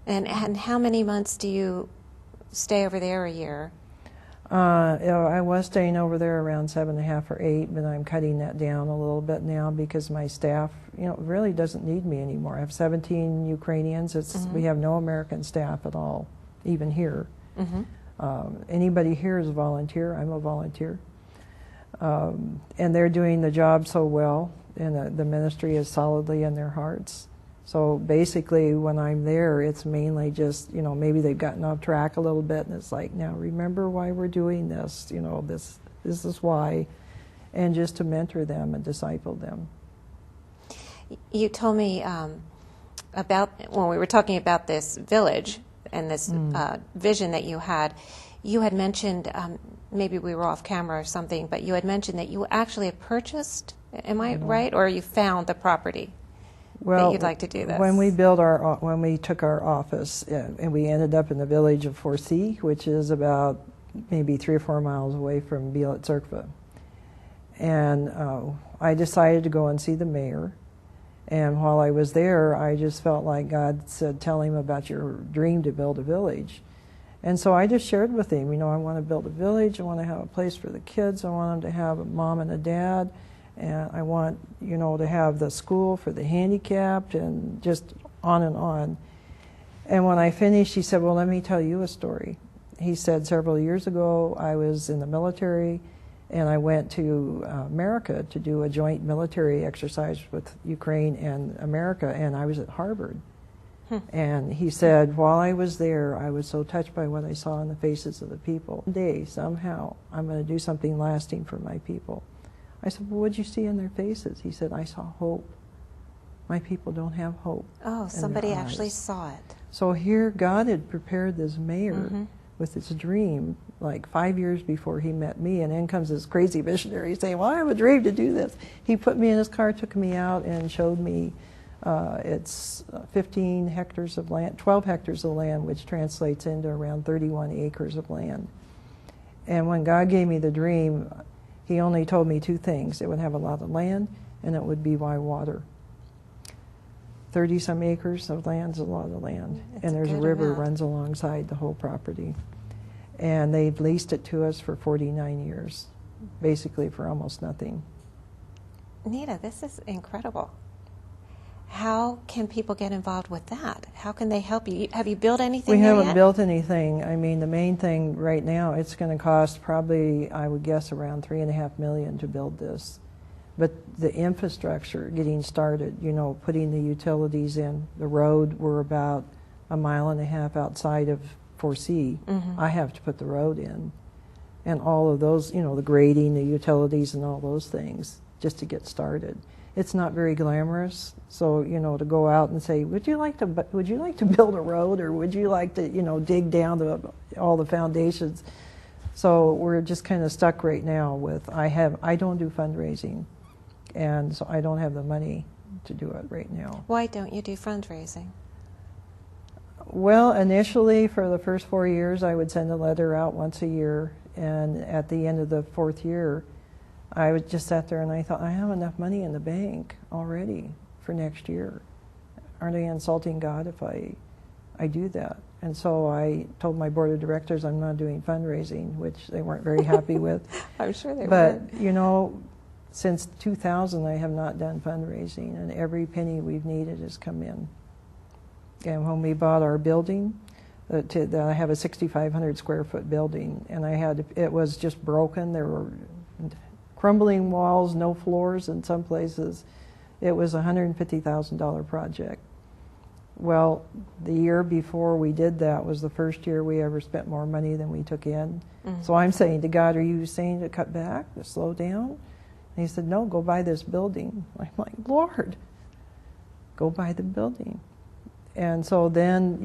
And how many months do you stay over there a year? I was staying over there around 7.5 or 8, but I'm cutting that down a little bit now because my staff, really doesn't need me anymore. I have 17 Ukrainians. We have no American staff at all, even here. Anybody here is a volunteer. I'm a volunteer. And they're doing the job so well, and the ministry is solidly in their hearts. So basically, when I'm there, it's mainly just, maybe they've gotten off track a little bit, and it's like, now remember why we're doing this, this is why, and just to mentor them and disciple them. You told me about, when we were talking about this village and this vision that you had mentioned, maybe we were off camera or something, but you had mentioned that you actually had purchased, am I right, or you found the property? Well, that you'd like to do this? When we took our office, and we ended up in the village of Forsy, which is about maybe 3 or 4 miles away from Bielec Cerkva. And I decided to go and see the mayor. And while I was there, I just felt like God said, tell him about your dream to build a village. And so I just shared with him, I want to build a village, I want to have a place for the kids, I want them to have a mom and a dad, and I want, to have the school for the handicapped, and just on and on. And when I finished, he said, well, let me tell you a story. He said, several years ago, I was in the military, and I went to America to do a joint military exercise with Ukraine and America, and I was at Harvard. And he said, while I was there, I was so touched by what I saw in the faces of the people. One day, somehow, I'm going to do something lasting for my people. I said, well, what did you see in their faces? He said, I saw hope. My people don't have hope. Oh, somebody actually saw it. So here, God had prepared this mayor with this dream, like 5 years before he met me, and in comes this crazy missionary saying, well, I have a dream to do this. He put me in his car, took me out, and showed me it's 15 hectares of land, 12 hectares of land, which translates into around 31 acres of land. And when God gave me the dream, he only told me 2 things. It would have a lot of land, and it would be by water. 30-some acres of land is a lot of land. And there's a river runs alongside the whole property. And they've leased it to us for 49 years, basically for almost nothing. Nita, this is incredible. How can people get involved with that? How can they help you? Have you built anything We there haven't yet? built anything. I mean, the main thing right now, it's going to cost probably, I would guess, around $3.5 million to build this. But the infrastructure, getting started, putting the utilities in, the road, we're about 1.5 miles outside of Forsy. I have to put the road in. And all of those, the grading, the utilities, and all those things, just to get started. It's not very glamorous, so to go out and say, would you like to build a road, or would you like to dig down all the foundations? So we're just kind of stuck right now with I don't do fundraising, and so I don't have the money to do it right now. Why don't you do fundraising? Well, initially for the first 4 years, I would send a letter out once a year, and at the end of the 4th year, I would just sat there and I thought, I have enough money in the bank already for next year. Aren't I insulting God if I do that? And so I told my board of directors I'm not doing fundraising, which they weren't very happy with. I'm sure they weren't. But, since 2000, I have not done fundraising, and every penny we've needed has come in. And when we bought our building, I have a 6,500 square foot building, and it was just broken. There were crumbling walls, no floors in some places. It was a $150,000 project. Well, the year before we did that was the first year we ever spent more money than we took in. So I'm saying to God, are you saying to cut back, to slow down? And he said, no, go buy this building. I'm like, Lord, go buy the building. And so then,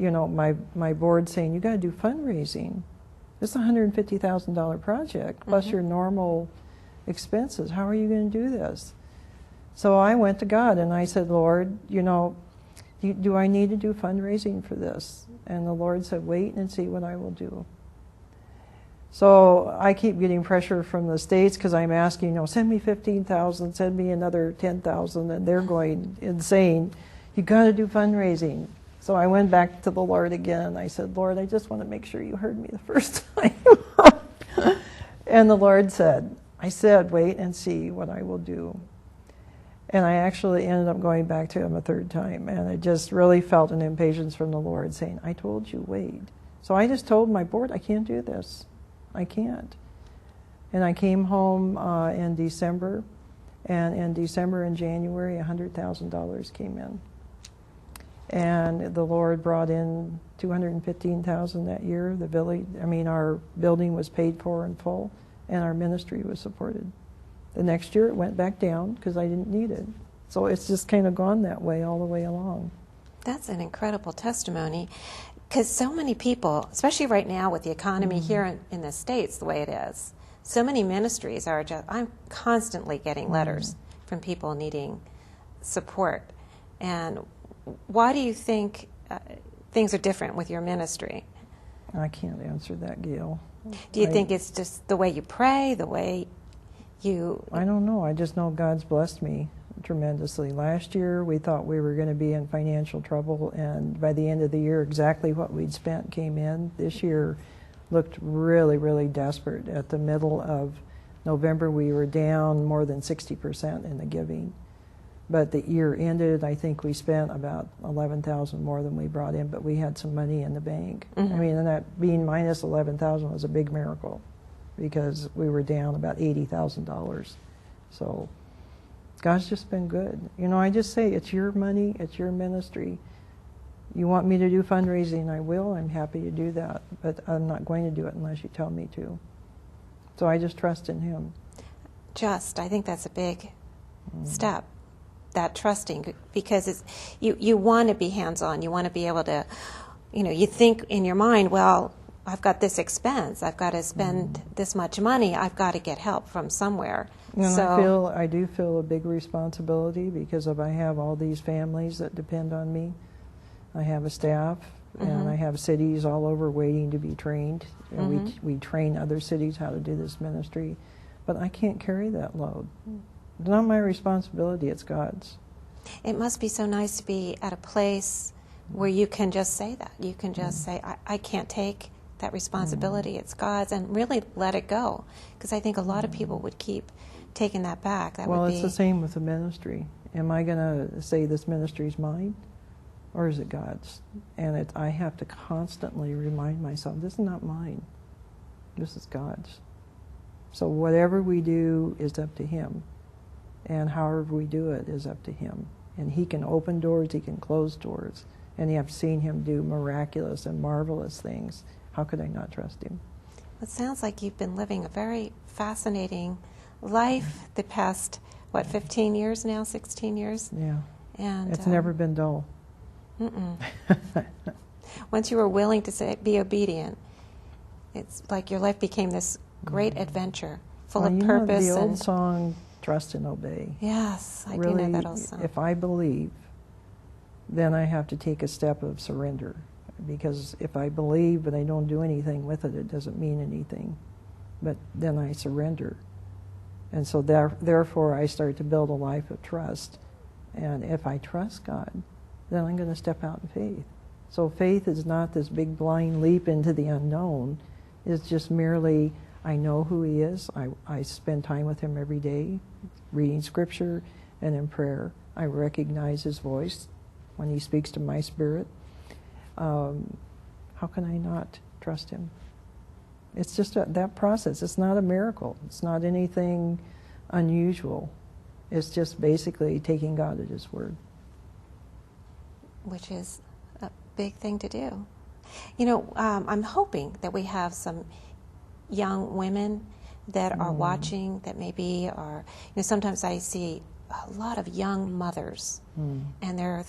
my board saying, you got to do fundraising. This is a $150,000 project, plus your normal expenses. How are you going to do this? So I went to God and I said, Lord, do I need to do fundraising for this? And the Lord said, wait and see what I will do. So I keep getting pressure from the states because I'm asking, send me 15,000, send me another 10,000, and they're going insane. You got to do fundraising. So I went back to the Lord again. I said, Lord, I just want to make sure you heard me the first time. And the Lord said, wait and see what I will do. And I actually ended up going back to him a third time. And I just really felt an impatience from the Lord saying, I told you, wait. So I just told my board, I can't do this. I can't. And I came home in December. And in December and January, $100,000 came in. And the Lord brought in $215,000 that year. The village, our building was paid for in full, and our ministry was supported. The next year it went back down because I didn't need it. So it's just kind of gone that way all the way along. That's an incredible testimony, because so many people, especially right now with the economy here in the States the way it is, so many ministries are just, I'm constantly getting letters from people needing support. And why do you think things are different with your ministry? I can't answer that, Gail. Do you think it's just the way you pray, the way you... I don't know. I just know God's blessed me tremendously. Last year we thought we were going to be in financial trouble, and by the end of the year exactly what we'd spent came in. This year looked really, really desperate. At the middle of November we were down more than 60% in the giving. But the year ended, I think we spent about $11,000 more than we brought in, but we had some money in the bank. And that being minus $11,000 was a big miracle, because we were down about $80,000. So God's just been good. I just say, it's your money, it's your ministry. You want me to do fundraising, I will. I'm happy to do that, but I'm not going to do it unless you tell me to. So I just trust in Him. I think that's a big step. That trusting, because it's, you want to be hands-on. You want to be able to, you think in your mind, well, I've got this expense. I've got to spend this much money. I've got to get help from somewhere. And so I do feel a big responsibility, because I have all these families that depend on me. I have a staff, and I have cities all over waiting to be trained. And we train other cities how to do this ministry. But I can't carry that load. It's not my responsibility, it's God's. It must be so nice to be at a place where you can just say that. You can just say, I can't take that responsibility, it's God's, and really let it go. Because I think a lot of people would keep taking that back. It's the same with the ministry. Am I going to say this ministry is mine, or is it God's? And I have to constantly remind myself, this is not mine. This is God's. So whatever we do is up to Him. And however we do it is up to Him. And He can open doors, He can close doors. And you have seen Him do miraculous and marvelous things. How could I not trust Him? It sounds like you've been living a very fascinating life the past, 15 years now, 16 years? Yeah. And it's never been dull. Once you were willing to be obedient, it's like your life became this great adventure, full of purpose. The old song, Trust and Obey. Yes, I really, do know that old song. If I believe, then I have to take a step of surrender. Because if I believe but I don't do anything with it, it doesn't mean anything. But then I surrender. And so therefore I start to build a life of trust. And if I trust God, then I'm going to step out in faith. So faith is not this big blind leap into the unknown. It's just merely, I know who He is. I spend time with Him every day, reading Scripture and in prayer. I recognize His voice when He speaks to my spirit. How can I not trust Him? It's just that process. It's not a miracle. It's not anything unusual. It's just basically taking God at His word. Which is a big thing to do. I'm hoping that we have some young women that are watching, that maybe are, sometimes I see a lot of young mothers, and they're,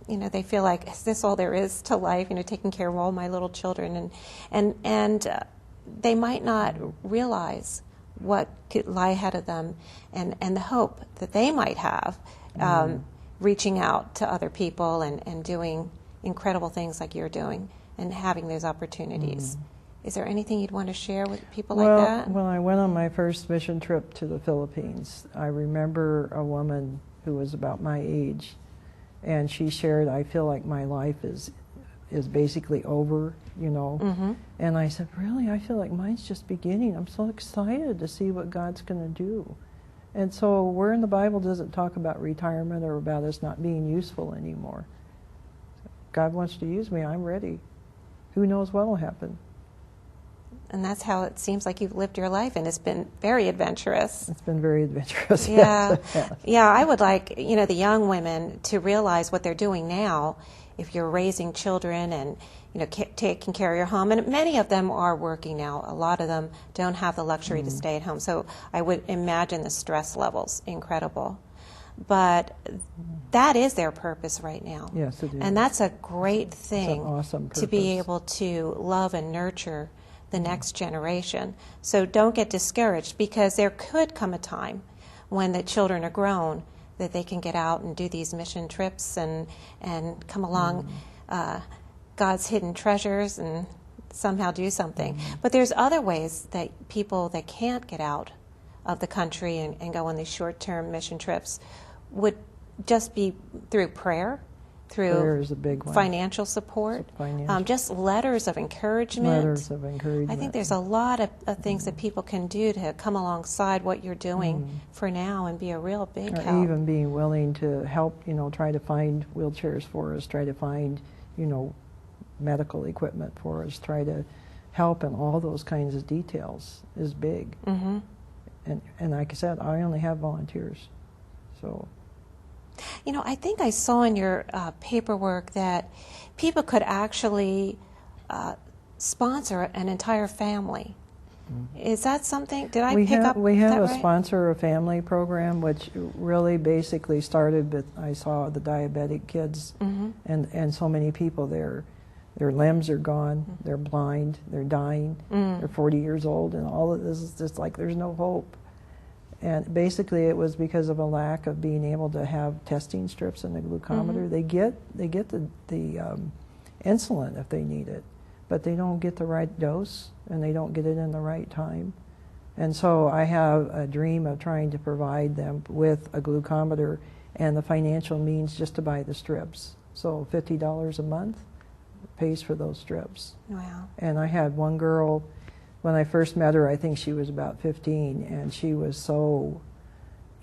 they feel like, is this all there is to life, taking care of all my little children, and they might not realize what could lie ahead of them, and the hope that they might have, reaching out to other people and doing incredible things like you're doing, and having those opportunities. Is there anything you'd want to share with people like that? When I went on my first mission trip to the Philippines, I remember a woman who was about my age, and she shared, I feel like my life is is basically over, you know. Mm-hmm. And I said, really, I feel like mine's just beginning. I'm so excited to see what God's going to do. And so where in the Bible does it talk about retirement or about us not being useful anymore? God wants to use me. I'm ready. Who knows what will happen? And that's how it seems like you've lived your life, and it's been very adventurous. It's been very adventurous. Yeah. Yes. Yeah, I would like, the young women to realize what they're doing now. If you're raising children and, taking care of your home, and many of them are working now. A lot of them don't have the luxury to stay at home. So I would imagine the stress levels incredible. But that is their purpose right now. Yes, it is. And that's a great thing, it's an awesome to be purpose. able to love and nurture the next generation. So don't get discouraged, because there could come a time when the children are grown that they can get out and do these mission trips and come along God's hidden treasures and somehow do something. But there's other ways that people that can't get out of the country and go on these short-term mission trips would just be through prayer, through Prayer is a big one. financial support, Financial. just letters of encouragement. Letters of encouragement. I think there's a lot of things that people can do to come alongside what you're doing for now and be a real big Or help. even being willing to help, try to find wheelchairs for us, try to find, medical equipment for us, try to help in all those kinds of details is big. Mm-hmm. And like I said, I only have volunteers. So. I think I saw in your paperwork that people could actually sponsor an entire family. Is that something? Did I pick up We have that a right? sponsor a family program, which really basically started with, I saw the diabetic kids, and so many people there. Their limbs are gone, they're blind, they're dying, they're 40 years old, and all of this is just like there's no hope. And basically it was because of a lack of being able to have testing strips in the glucometer. They get the insulin if they need it, but they don't get the right dose and they don't get it in the right time. And so I have a dream of trying to provide them with a glucometer and the financial means just to buy the strips. So $50 a month pays for those strips. Wow. And I had one girl, when I first met her, I think she was about 15, and she was so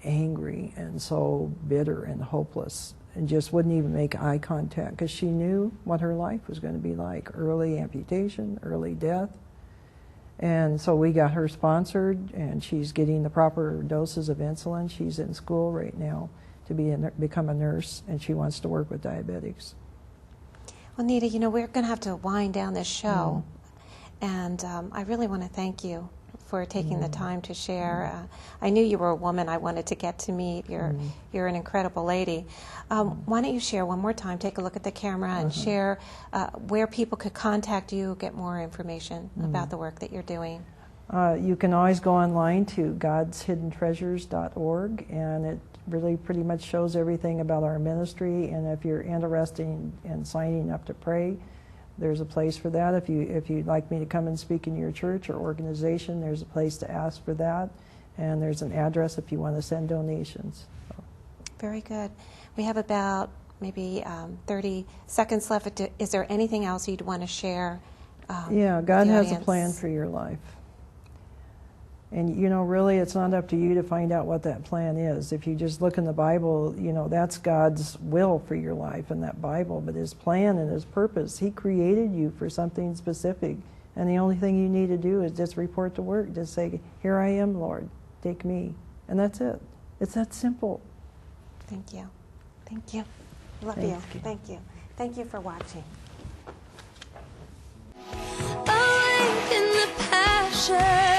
angry and so bitter and hopeless and just wouldn't even make eye contact because she knew what her life was going to be like, early amputation, early death. And so we got her sponsored, and she's getting the proper doses of insulin. She's in school right now to become a nurse, and she wants to work with diabetics. Well, Nita, we're going to have to wind down this show. And I really want to thank you for taking the time to share. I knew you were a woman I wanted to get to meet. You're an incredible lady. Why don't you share one more time, take a look at the camera, and share where people could contact you, get more information about the work that you're doing. You can always go online to godshidden-treasures.org, and it really pretty much shows everything about our ministry. And if you're interested in signing up to pray, there's a place for that. If you'd like me to come and speak in your church or organization, there's a place to ask for that. And there's an address if you want to send donations. So. Very good. We have about maybe 30 seconds left. Is there anything else you'd want to share? Yeah, God has a audience? plan for your life. And, really it's not up to you to find out what that plan is. If you just look in the Bible, that's God's will for your life in that Bible. But His plan and His purpose, He created you for something specific. And the only thing you need to do is just report to work. Just say, here I am, Lord, take me. And that's it. It's that simple. Thank you. Thank you. Love Thank you. you. Thank you. Thank you for watching. Awake in the passion.